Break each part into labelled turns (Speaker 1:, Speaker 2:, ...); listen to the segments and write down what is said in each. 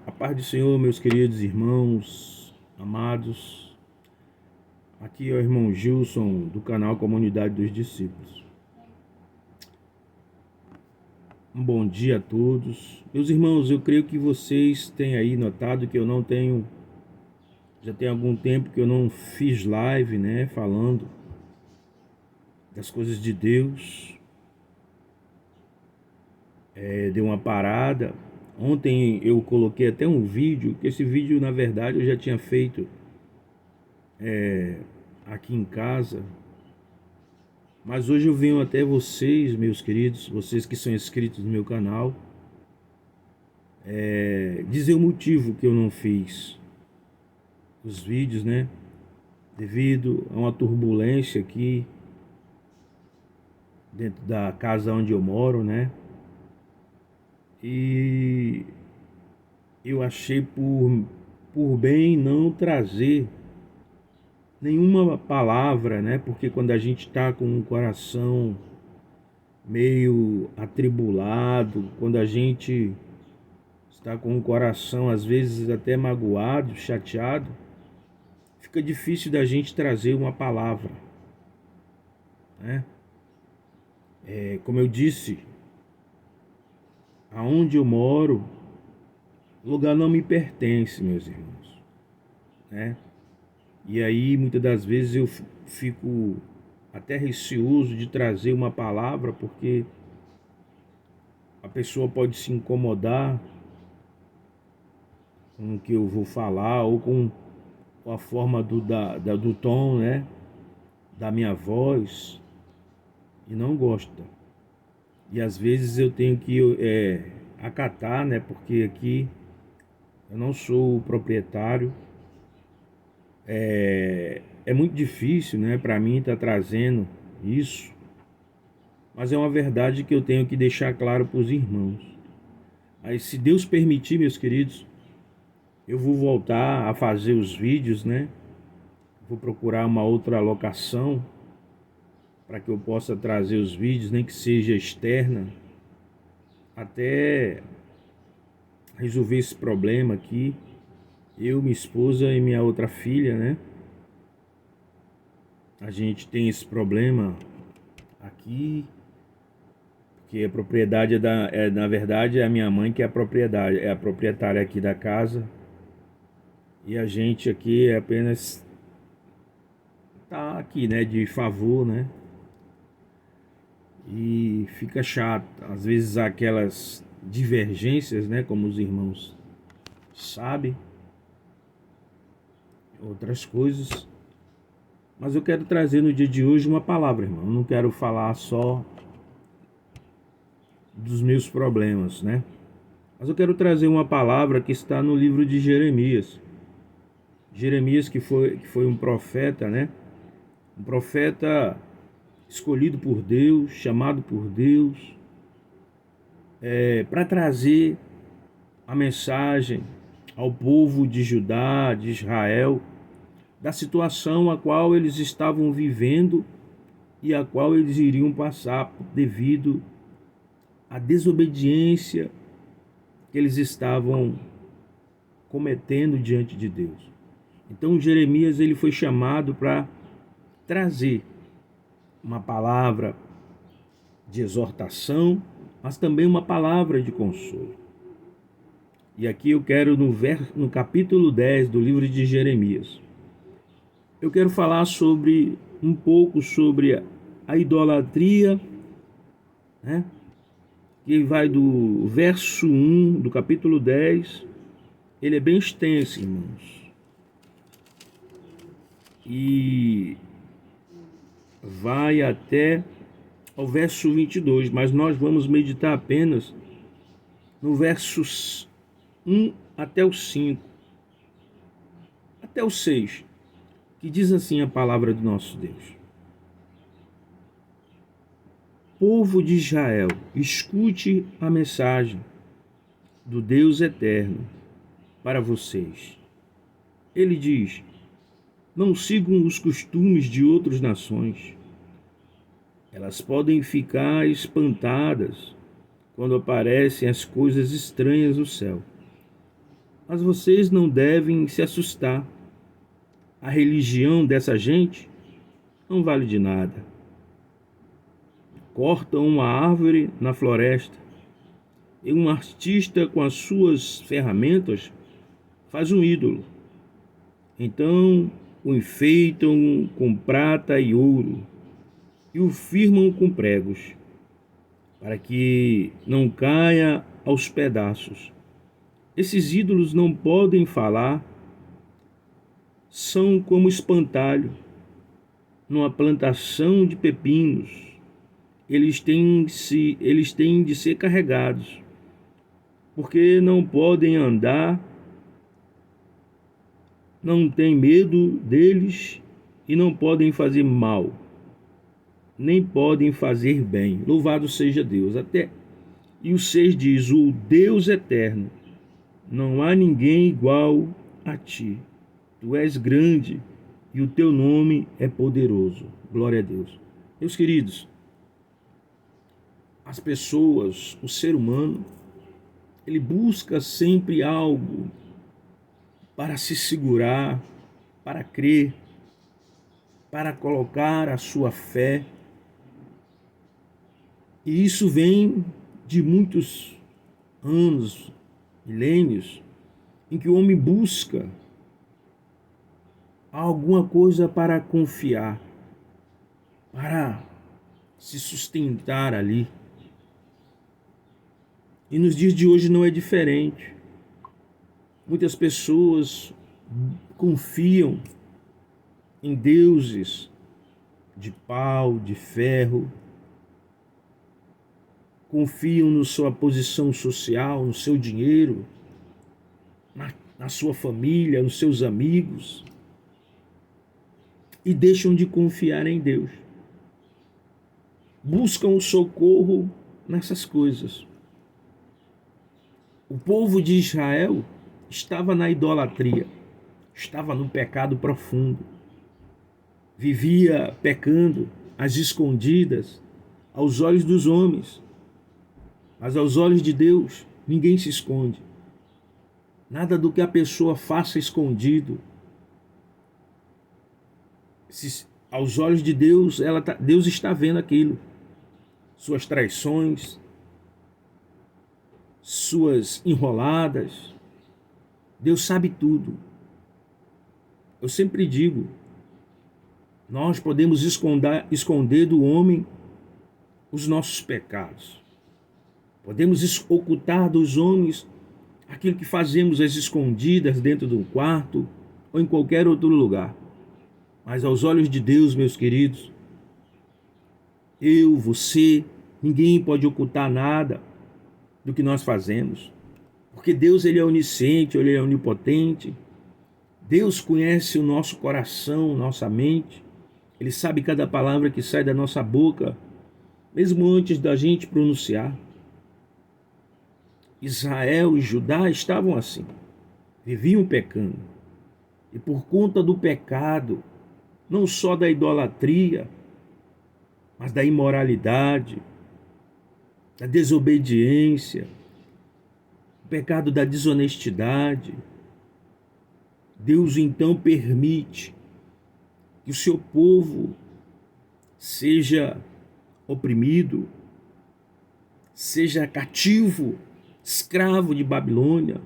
Speaker 1: A paz do Senhor, meus queridos irmãos, amados. Aqui é o irmão Gilson, do canal Comunidade dos Discípulos. Um bom dia a todos. Meus irmãos, eu creio que vocês têm aí notado que eu não tenho... Já tem algum tempo que eu não fiz live, né, falando das coisas de Deus. Deu uma parada. Ontem eu coloquei até um vídeo, que esse vídeo, na verdade, eu já tinha feito aqui em casa. Mas hoje eu venho até vocês, meus queridos, vocês que são inscritos no meu canal, dizer o motivo que eu não fiz os vídeos, né? Devido a uma turbulência aqui dentro da casa onde eu moro, né? E eu achei por bem não trazer nenhuma palavra, né? Porque quando a gente está com o coração meio atribulado, quando a gente está com o coração às vezes até magoado, chateado, fica difícil da gente trazer uma palavra, né? Como eu disse, aonde eu moro, o lugar não me pertence, meus irmãos, né? E aí muitas das vezes eu fico até receoso de trazer uma palavra, porque a pessoa pode se incomodar com o que eu vou falar, ou com a forma do tom, né, da minha voz, e não gosta. E às vezes eu tenho que acatar, né, porque aqui eu não sou o proprietário. É muito difícil, né, para mim estar trazendo isso, mas é uma verdade que eu tenho que deixar claro para os irmãos. Aí, se Deus permitir, meus queridos, eu vou voltar a fazer os vídeos, né? Vou procurar uma outra locação para que eu possa trazer os vídeos, nem que seja externa, até resolver esse problema aqui. Eu, minha esposa e minha outra filha, né? A gente tem esse problema aqui, que a propriedade na verdade é a minha mãe que é a proprietária aqui da casa. E a gente aqui apenas tá aqui, né, de favor, né? E fica chato. Às vezes há aquelas divergências, né, como os irmãos sabem, outras coisas. Mas eu quero trazer no dia de hoje uma palavra, irmão. Eu não quero falar só dos meus problemas, né? Mas eu quero trazer uma palavra que está no livro de Jeremias. Jeremias que foi um profeta, né? Um profeta escolhido por Deus, chamado por Deus, para trazer a mensagem ao povo de Judá, de Israel, da situação a qual eles estavam vivendo e a qual eles iriam passar devido à desobediência que eles estavam cometendo diante de Deus. Então Jeremias ele foi chamado para trazer uma palavra de exortação, mas também uma palavra de consolo. E aqui eu quero no capítulo 10 do livro de Jeremias, eu quero falar um pouco sobre a idolatria, né? Que vai do verso 1 do capítulo 10, ele é bem extenso, irmãos. E vai até ao verso 22, mas nós vamos meditar apenas no versos 1 até o 5, até o 6, que diz assim a palavra do nosso Deus. Povo de Israel, escute a mensagem do Deus eterno para vocês. Ele diz: não sigam os costumes de outras nações. Elas podem ficar espantadas quando aparecem as coisas estranhas no céu. Mas vocês não devem se assustar. A religião dessa gente não vale de nada. Cortam uma árvore na floresta e um artista com as suas ferramentas faz um ídolo. Então o enfeitam com prata e ouro e o firmam com pregos, para que não caia aos pedaços. Esses ídolos não podem falar, são como espantalho numa plantação de pepinos. Eles têm de ser carregados, porque não podem andar, não têm medo deles e não podem fazer mal, nem podem fazer bem. Louvado seja Deus. E o 6 diz: o Deus eterno, não há ninguém igual a ti. Tu és grande e o teu nome é poderoso. Glória a Deus. Meus queridos, as pessoas, o ser humano, ele busca sempre algo para se segurar, para crer, para colocar a sua fé. E isso vem de muitos anos, milênios, em que o homem busca alguma coisa para confiar, para se sustentar ali. E nos dias de hoje não é diferente. Muitas pessoas confiam em deuses de pau, de ferro, confiam na sua posição social, no seu dinheiro, na sua família, nos seus amigos, e deixam de confiar em Deus. Buscam o socorro nessas coisas. O povo de Israel estava na idolatria, estava no pecado profundo, vivia pecando às escondidas, aos olhos dos homens, mas aos olhos de Deus ninguém se esconde. Nada do que a pessoa faça escondido. Aos olhos de Deus, Deus está vendo aquilo. Suas traições, suas enroladas. Deus sabe tudo. Eu sempre digo, nós podemos esconder do homem os nossos pecados. Podemos ocultar dos homens aquilo que fazemos às escondidas dentro de um quarto ou em qualquer outro lugar. Mas aos olhos de Deus, meus queridos, eu, você, ninguém pode ocultar nada do que nós fazemos. Porque Deus, ele é onisciente, ele é onipotente. Deus conhece o nosso coração, nossa mente. Ele sabe cada palavra que sai da nossa boca, mesmo antes da gente pronunciar. Israel e Judá estavam assim, viviam pecando. E por conta do pecado, não só da idolatria, mas da imoralidade, da desobediência, o pecado da desonestidade, Deus então permite que o seu povo seja oprimido, seja cativo, escravo de Babilônia.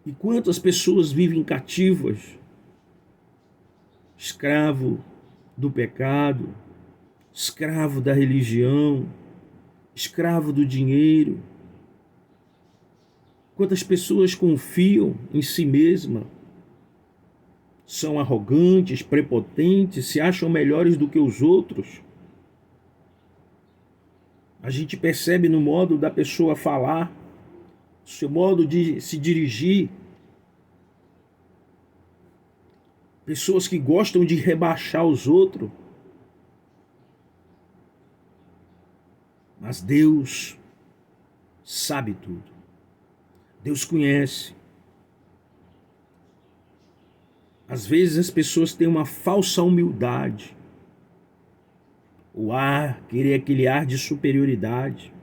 Speaker 1: E quantas pessoas vivem cativas, escravo do pecado, escravo da religião, escravo do dinheiro. Quantas pessoas confiam em si mesma, são arrogantes, prepotentes, se acham melhores do que os outros. A gente percebe no modo da pessoa falar, seu modo de se dirigir. Pessoas que gostam de rebaixar os outros. Mas Deus sabe tudo. Deus conhece. Às vezes as pessoas têm uma falsa humildade. Querer aquele ar de superioridade.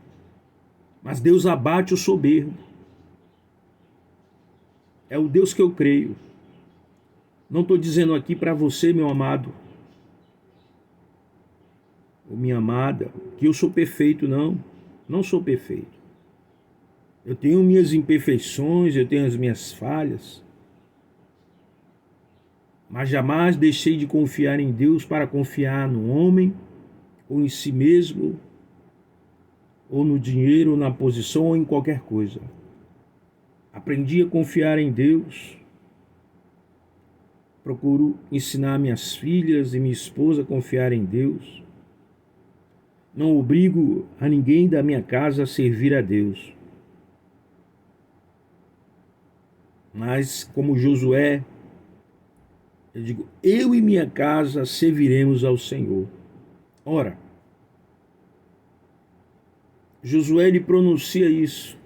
Speaker 1: mas Deus abate o soberbo. É o Deus que eu creio. Não estou dizendo aqui para você, meu amado, ou minha amada, que eu sou perfeito, não. Não sou perfeito. Eu tenho minhas imperfeições, eu tenho as minhas falhas. Mas jamais deixei de confiar em Deus para confiar no homem, ou em si mesmo, ou no dinheiro, ou na posição, ou em qualquer coisa. Aprendi a confiar em Deus. Procuro ensinar minhas filhas e minha esposa a confiar em Deus. Não obrigo a ninguém da minha casa a servir a Deus. Mas, como Josué, eu digo, eu e minha casa serviremos ao Senhor. Ora, Josué ele pronuncia isso.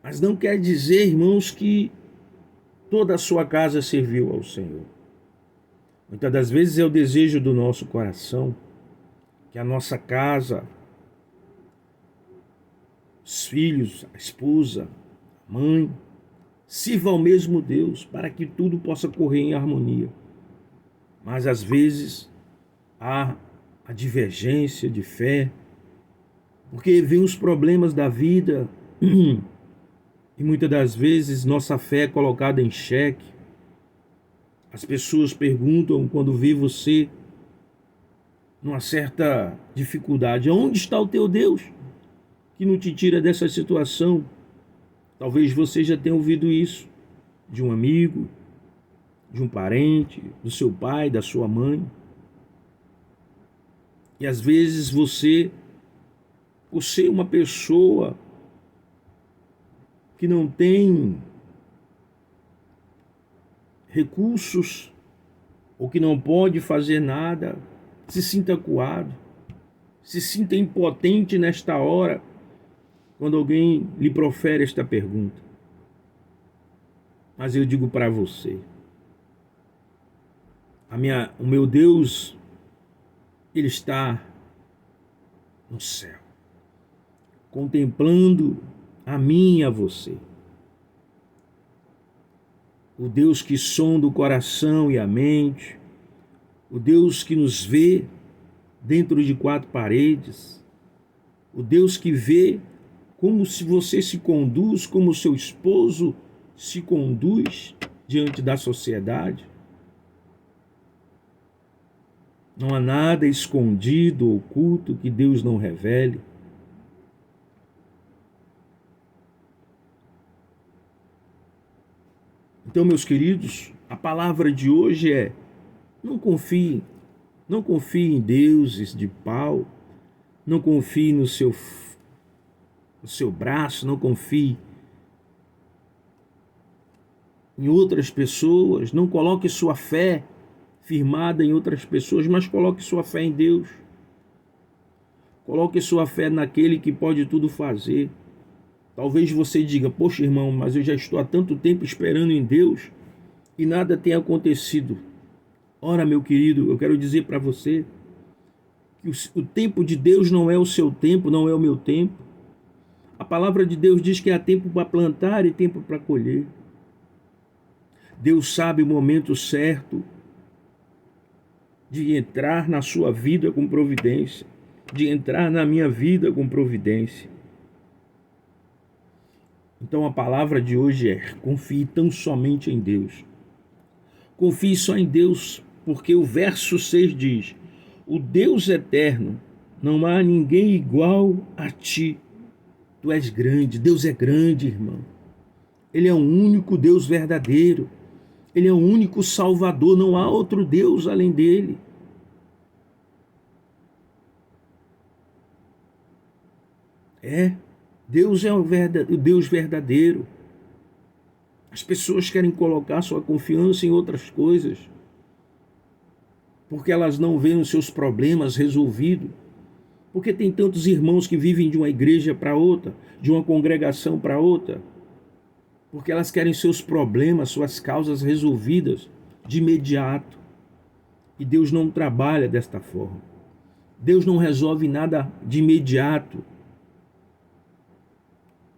Speaker 1: Mas não quer dizer, irmãos, que toda a sua casa serviu ao Senhor. Muitas das vezes é o desejo do nosso coração que a nossa casa, os filhos, a esposa, a mãe, sirva ao mesmo Deus para que tudo possa correr em harmonia. Mas às vezes há a divergência de fé, porque vem os problemas da vida e muitas das vezes nossa fé é colocada em xeque. As pessoas perguntam quando vê você numa certa dificuldade, onde está o teu Deus que não te tira dessa situação? Talvez você já tenha ouvido isso de um amigo, de um parente, do seu pai, da sua mãe. E às vezes você, por ser uma pessoa que não tem recursos ou que não pode fazer nada, se sinta acuado, se sinta impotente nesta hora, quando alguém lhe profere esta pergunta. Mas eu digo para você, o meu Deus, Ele está no céu, contemplando a mim e a você. O Deus que sonda o coração e a mente, o Deus que nos vê dentro de quatro paredes, o Deus que vê como se você se conduz, como seu esposo se conduz diante da sociedade. Não há nada escondido, oculto, que Deus não revele. Então, meus queridos, a palavra de hoje é: não confie em deuses de pau, não confie no seu braço, não confie em outras pessoas, não coloque sua fé firmada em outras pessoas, mas coloque sua fé em Deus. Coloque sua fé naquele que pode tudo fazer. Talvez você diga: poxa, irmão, mas eu já estou há tanto tempo esperando em Deus e nada tem acontecido. Ora, meu querido, eu quero dizer para você que o tempo de Deus não é o seu tempo, não é o meu tempo. A palavra de Deus diz que há tempo para plantar e tempo para colher. Deus sabe o momento certo de entrar na sua vida com providência, de entrar na minha vida com providência. Então a palavra de hoje é: confie tão somente em Deus. Confie só em Deus, porque o verso 6 diz: o Deus eterno, não há ninguém igual a ti. Tu és grande, Deus é grande, irmão. Ele é o único Deus verdadeiro. Ele é o único Salvador, não há outro Deus além dele. Deus é o Deus verdadeiro. As pessoas querem colocar sua confiança em outras coisas, porque elas não veem os seus problemas resolvidos. Porque tem tantos irmãos que vivem de uma igreja para outra, de uma congregação para outra, porque elas querem seus problemas, suas causas resolvidas de imediato. E Deus não trabalha desta forma. Deus não resolve nada de imediato.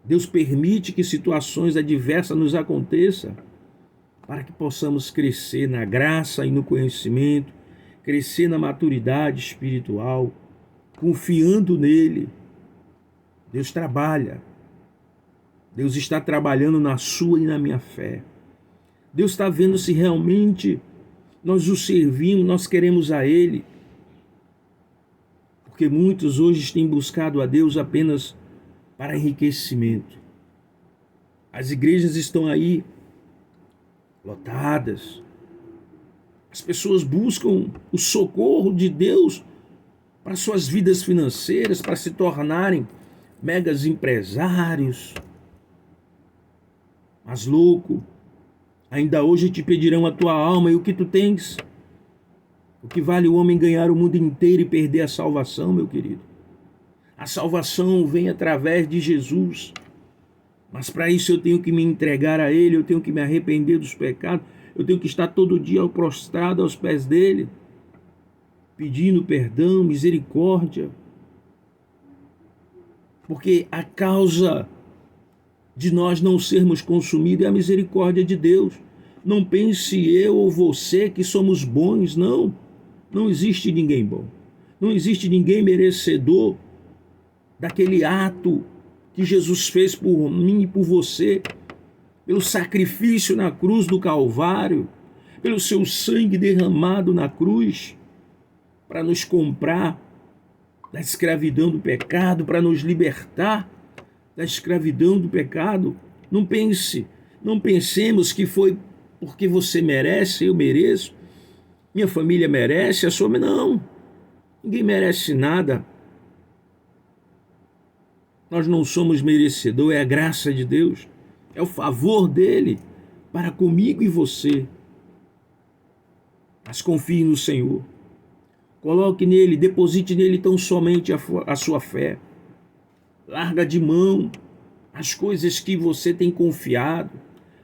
Speaker 1: Deus permite que situações adversas nos aconteçam para que possamos crescer na graça e no conhecimento, crescer na maturidade espiritual, confiando nele. Deus trabalha. Deus está trabalhando na sua e na minha fé. Deus está vendo se realmente nós o servimos, nós queremos a Ele. Porque muitos hoje têm buscado a Deus apenas para enriquecimento. As igrejas estão aí lotadas. As pessoas buscam o socorro de Deus para suas vidas financeiras, para se tornarem megas empresários. Mas louco, ainda hoje te pedirão a tua alma e o que tu tens. O que vale o homem ganhar o mundo inteiro e perder a salvação, meu querido? A salvação vem através de Jesus. Mas para isso eu tenho que me entregar a Ele, eu tenho que me arrepender dos pecados, eu tenho que estar todo dia prostrado aos pés dEle, pedindo perdão, misericórdia. Porque a causa de nós não sermos consumidos é a misericórdia de Deus. Não pense eu ou você que somos bons, não. Não existe ninguém bom. Não existe ninguém merecedor daquele ato que Jesus fez por mim e por você, pelo sacrifício na cruz do Calvário, pelo seu sangue derramado na cruz, para nos comprar da escravidão do pecado, para nos libertar da escravidão do pecado. Não pensemos que foi porque você merece, eu mereço, minha família merece, a sua... Não, ninguém merece nada. Nós não somos merecedores, é a graça de Deus, é o favor dele para comigo e você. Mas confie no Senhor, coloque nele, deposite nele tão somente a sua fé. Larga de mão as coisas que você tem confiado,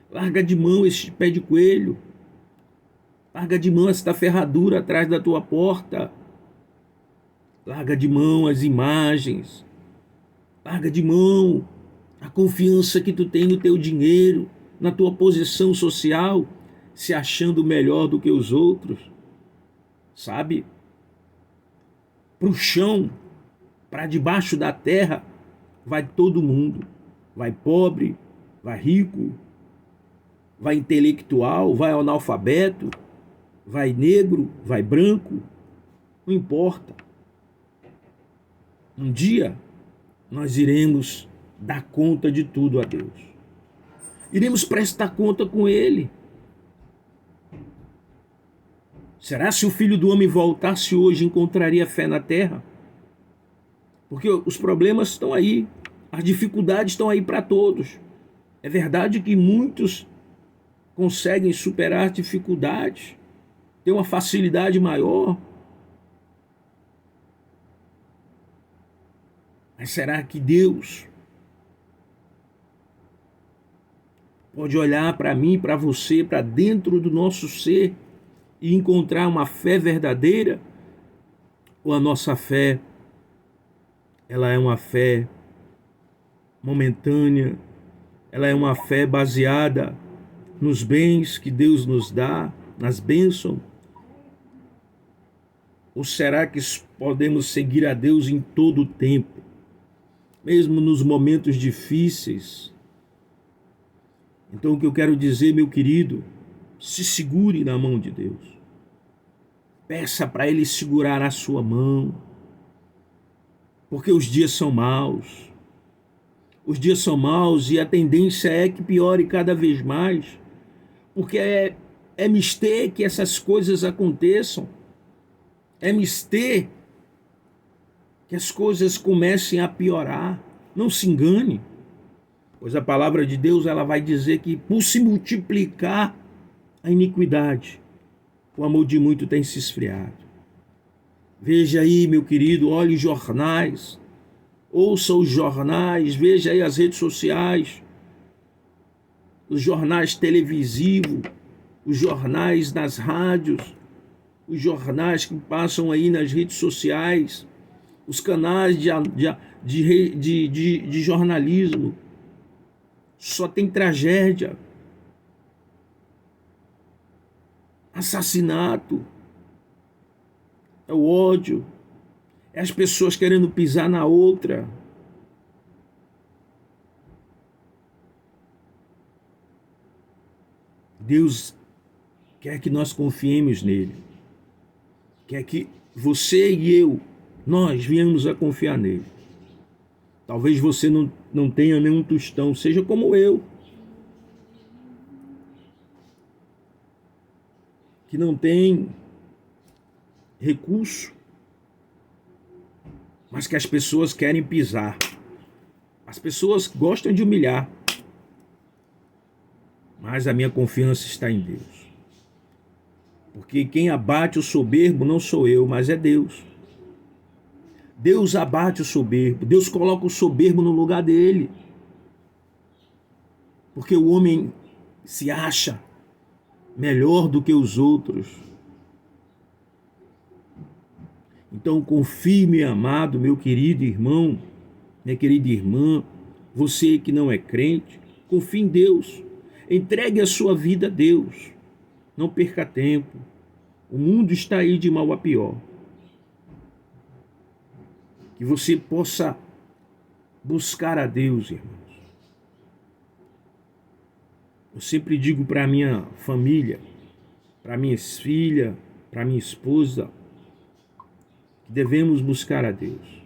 Speaker 1: larga de mão esse pé de coelho, larga de mão esta ferradura atrás da tua porta, larga de mão as imagens, larga de mão a confiança que tu tem no teu dinheiro, na tua posição social, se achando melhor do que os outros, sabe? Para o chão, para debaixo da terra, vai todo mundo. Vai pobre, vai rico, vai intelectual, vai analfabeto, vai negro, vai branco, não importa. Um dia nós iremos dar conta de tudo a Deus. Iremos prestar conta com Ele. Será se o Filho do Homem voltasse hoje, encontraria fé na terra? Porque os problemas estão aí, as dificuldades estão aí para todos. É verdade que muitos conseguem superar dificuldades, ter uma facilidade maior. Mas será que Deus pode olhar para mim, para você, para dentro do nosso ser e encontrar uma fé verdadeira? Ou a nossa fé, ela é uma fé momentânea, ela é uma fé baseada nos bens que Deus nos dá, nas bênçãos? Ou será que podemos seguir a Deus em todo o tempo, mesmo nos momentos difíceis? Então o que eu quero dizer, meu querido, se segure na mão de Deus. Peça para Ele segurar a sua mão, porque os dias são maus. Os dias são maus e a tendência é que piore cada vez mais, porque é mister que essas coisas aconteçam. É mister que as coisas comecem a piorar. Não se engane, pois a palavra de Deus ela vai dizer que por se multiplicar a iniquidade, o amor de muito tem se esfriado. Veja aí, meu querido, olhe os jornais, ouça os jornais, veja aí as redes sociais, os jornais televisivos, os jornais nas rádios. os jornais que passam aí nas redes sociais, os canais de jornalismo. Só tem tragédia, assassinato, é o ódio, é as pessoas querendo pisar na outra. Deus quer que nós confiemos nele, quer que você e eu, nós venhamos a confiar nele. Talvez você não tenha nenhum tostão, seja como eu, que não tem recurso, mas que as pessoas querem pisar. As pessoas gostam de humilhar, mas a minha confiança está em Deus. Porque quem abate o soberbo não sou eu, mas é Deus. Deus abate o soberbo, Deus coloca o soberbo no lugar dele. Porque o homem se acha melhor do que os outros. Então confie, meu amado, meu querido irmão, minha querida irmã, você que não é crente, confie em Deus. Entregue a sua vida a Deus. Não perca tempo. O mundo está aí de mal a pior. Que você possa buscar a Deus, irmãos. Eu sempre digo para a minha família, para minhas filhas, para minha esposa, que devemos buscar a Deus.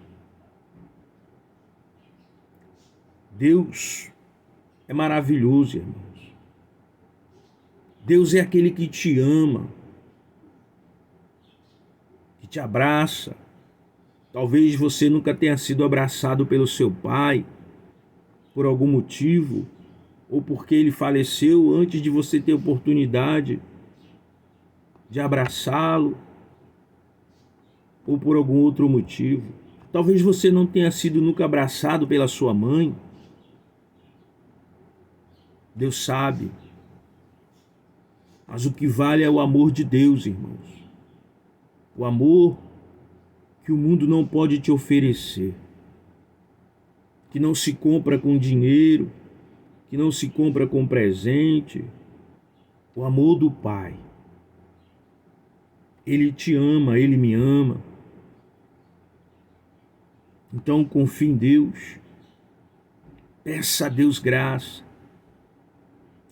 Speaker 1: Deus é maravilhoso, irmãos. Deus é aquele que te ama, que te abraça. Talvez você nunca tenha sido abraçado pelo seu pai, por algum motivo, ou porque ele faleceu antes de você ter oportunidade de abraçá-lo, ou por algum outro motivo. Talvez você não tenha sido nunca abraçado pela sua mãe. Deus sabe. Mas o que vale é o amor de Deus, irmãos. O amor que o mundo não pode te oferecer. Que não se compra com dinheiro, que não se compra com presente. O amor do Pai. Ele te ama, Ele me ama. Então confie em Deus. Peça a Deus graça.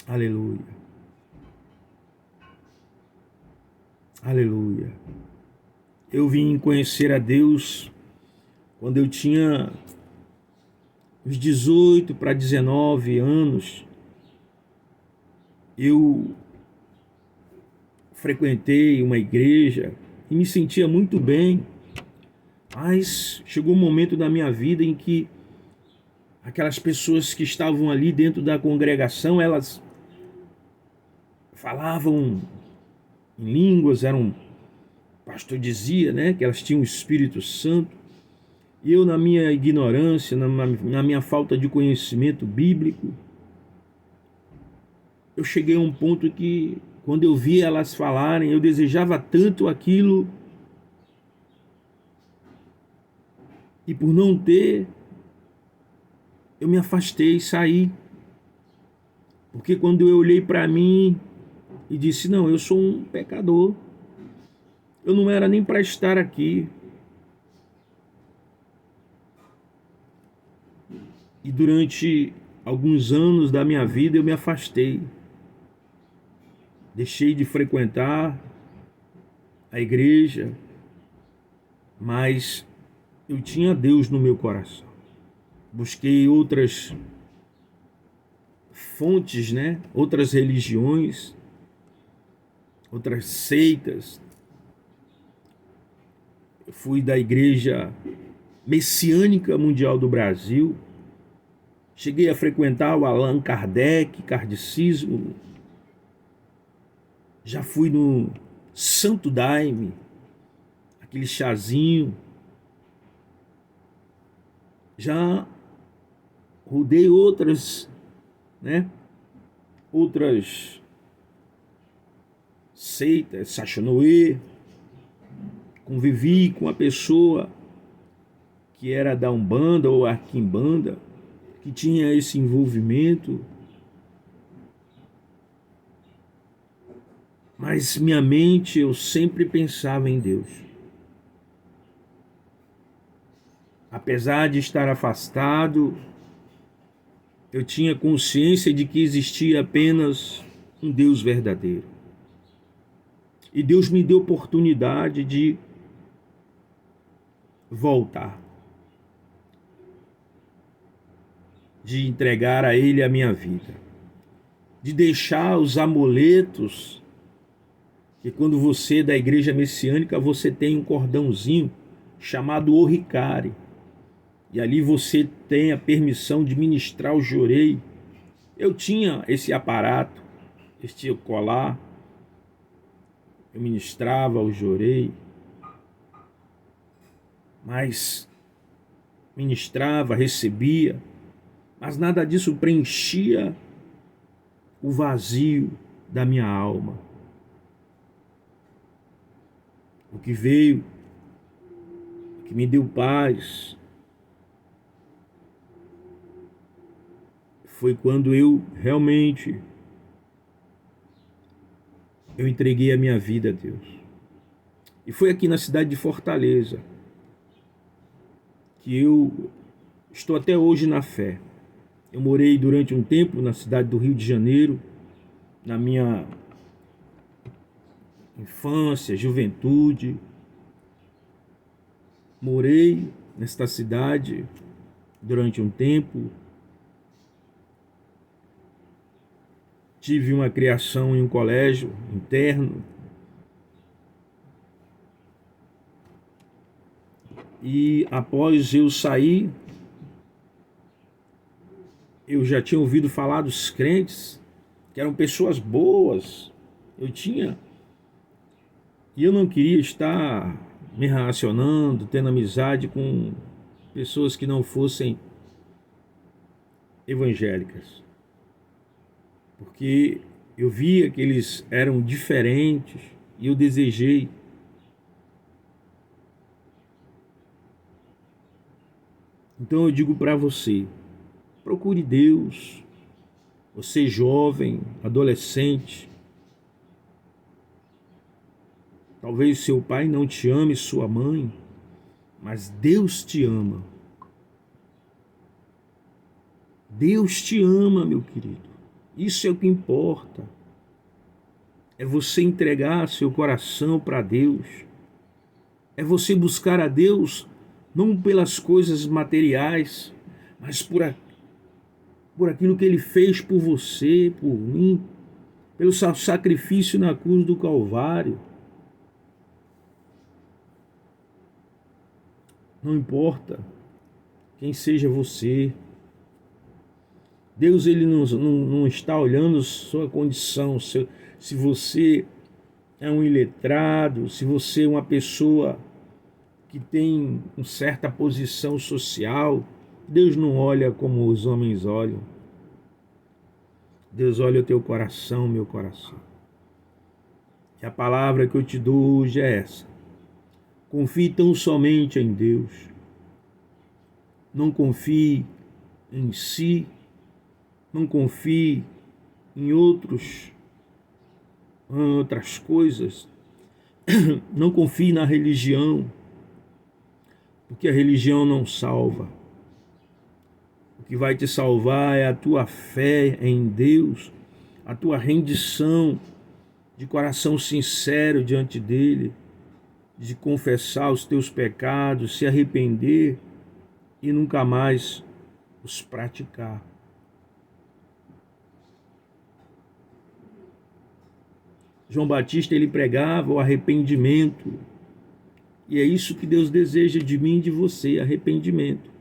Speaker 1: Aleluia. Aleluia. Eu vim conhecer a Deus quando eu tinha uns 18 para 19 anos. Eu frequentei uma igreja e me sentia muito bem. Mas chegou um momento da minha vida em que aquelas pessoas que estavam ali dentro da congregação, elas falavam em línguas, o pastor dizia, né, que elas tinham o Espírito Santo. E eu, na minha ignorância, na minha falta de conhecimento bíblico, eu cheguei a um ponto que, quando eu via elas falarem, eu desejava tanto aquilo, e por não ter, eu me afastei, saí. Porque quando eu olhei para mim e disse, não, eu sou um pecador, eu não era nem para estar aqui. E durante alguns anos da minha vida eu me afastei. Deixei de frequentar a igreja, mas eu tinha Deus no meu coração. Busquei outras fontes, né? Outras religiões, outras seitas. Eu fui da Igreja Messiânica Mundial do Brasil. Cheguei a frequentar o Allan Kardec, kardecismo. Já fui no Santo Daime, aquele chazinho. Já rodei outras, né? Outras seitas, Sachonoe. convivi com uma pessoa que era da Umbanda ou Arquimbanda, que tinha esse envolvimento, mas minha mente, eu sempre pensava em Deus. Apesar de estar afastado, eu tinha consciência de que existia apenas um Deus verdadeiro. E Deus me deu oportunidade de voltar, de entregar a Ele a minha vida, de deixar os amuletos, que quando você é da igreja messiânica, você tem um cordãozinho chamado oricare, e ali você tem a permissão de ministrar o jorei. Eu tinha esse aparato, este colar, eu ministrava o jorei, mas ministrava, recebia, mas nada disso preenchia o vazio da minha alma. O que veio, o que me deu paz, foi quando eu realmente entreguei a minha vida a Deus. E foi aqui na cidade de Fortaleza que eu estou até hoje na fé. Eu morei durante um tempo na cidade do Rio de Janeiro, na minha infância, juventude. Morei nesta cidade durante um tempo. Tive uma criação em um colégio interno. E após eu sair, eu já tinha ouvido falar dos crentes, que eram pessoas boas. E eu não queria estar me relacionando, tendo amizade com pessoas que não fossem evangélicas. Porque eu via que eles eram diferentes e eu desejei Então eu digo para você, procure Deus, você jovem, adolescente. Talvez seu pai não te ame, sua mãe, mas Deus te ama. Deus te ama, meu querido. Isso é o que importa. É você entregar seu coração para Deus. É você buscar a Deus não pelas coisas materiais, mas por aquilo que Ele fez por você, por mim, pelo seu sacrifício na cruz do Calvário. Não importa quem seja você. Deus ele não está olhando sua condição, se você é um iletrado, se você é uma pessoa que tem uma certa posição social. Deus não olha como os homens olham. Deus olha o teu coração, meu coração. E a palavra que eu te dou hoje é essa. Confie tão somente em Deus. Não confie em si. Não confie em outras coisas. Não confie na religião, porque a religião não salva. O que vai te salvar é a tua fé em Deus, a tua rendição de coração sincero diante dele, de confessar os teus pecados, se arrepender e nunca mais os praticar. João Batista, ele pregava o arrependimento. E é isso que Deus deseja de mim e de você, arrependimento.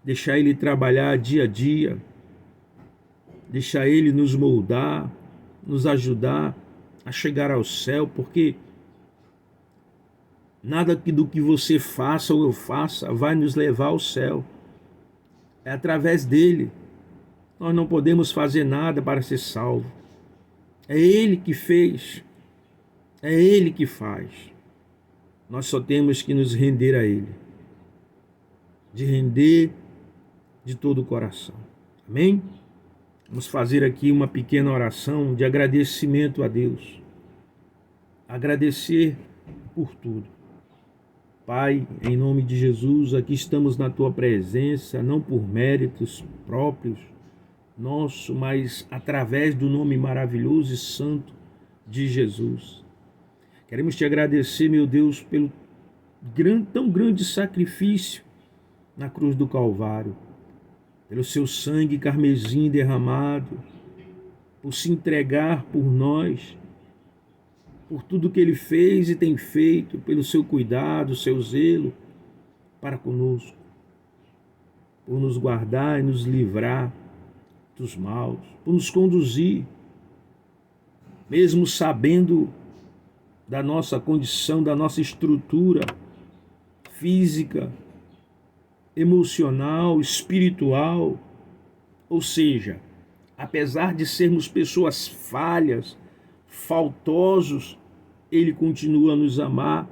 Speaker 1: Deixar Ele trabalhar dia a dia. Deixar Ele nos moldar, nos ajudar a chegar ao céu, porque nada do que você faça ou eu faça vai nos levar ao céu. É através dele. Nós não podemos fazer nada para ser salvo. É Ele que fez. É Ele que faz. nós só temos que nos render a Ele, de render de todo o coração. Amém? Vamos fazer aqui uma pequena oração de agradecimento a Deus. Agradecer por tudo. Pai, em nome de Jesus, aqui estamos na Tua presença, não por méritos próprios nosso, mas através do nome maravilhoso e santo de Jesus. Queremos Te agradecer, meu Deus, pelo tão grande sacrifício na cruz do Calvário, pelo Seu sangue carmesim derramado, por se entregar por nós, por tudo que Ele fez e tem feito, pelo Seu cuidado, Seu zelo para conosco, por nos guardar e nos livrar dos maus, por nos conduzir, mesmo sabendo da nossa condição, da nossa estrutura física, emocional, espiritual, ou seja, apesar de sermos pessoas falhas, faltosos, Ele continua a nos amar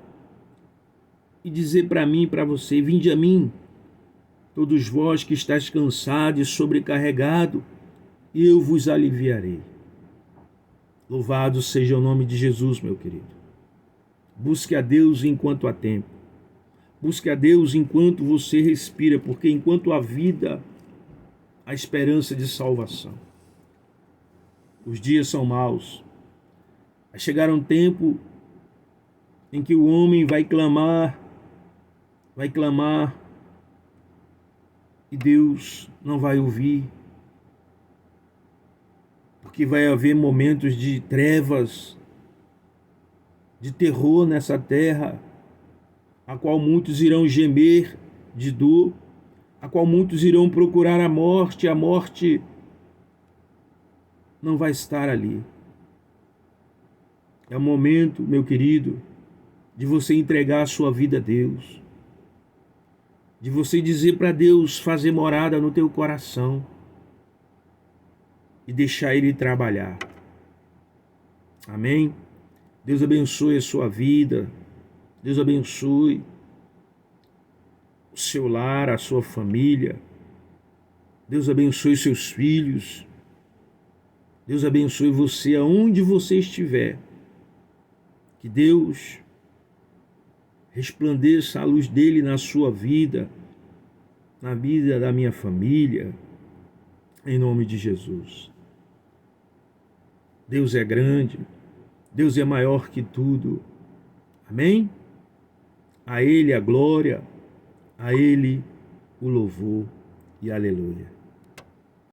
Speaker 1: e dizer para mim e para você: vinde a mim, todos vós que estáis cansados e sobrecarregados, e eu vos aliviarei. Louvado seja o nome de Jesus, meu querido. Busque a Deus enquanto há tempo. Busque a Deus enquanto você respira, porque enquanto há vida, há esperança de salvação. Os dias são maus. Vai chegar um tempo em que o homem vai clamar, e Deus não vai ouvir, porque vai haver momentos de trevas, de terror nessa terra, a qual muitos irão gemer de dor, a qual muitos irão procurar a morte não vai estar ali. É o momento, meu querido, de você entregar a sua vida a Deus, de você dizer para Deus fazer morada no teu coração e deixar Ele trabalhar. Amém? Deus abençoe a sua vida, Deus abençoe o seu lar, a sua família, Deus abençoe seus filhos, Deus abençoe você aonde você estiver. Que Deus resplandeça a luz dele na sua vida, na vida da minha família, em nome de Jesus. Deus é grande, Deus é maior que tudo. Amém? A Ele a glória, a Ele o louvor e aleluia.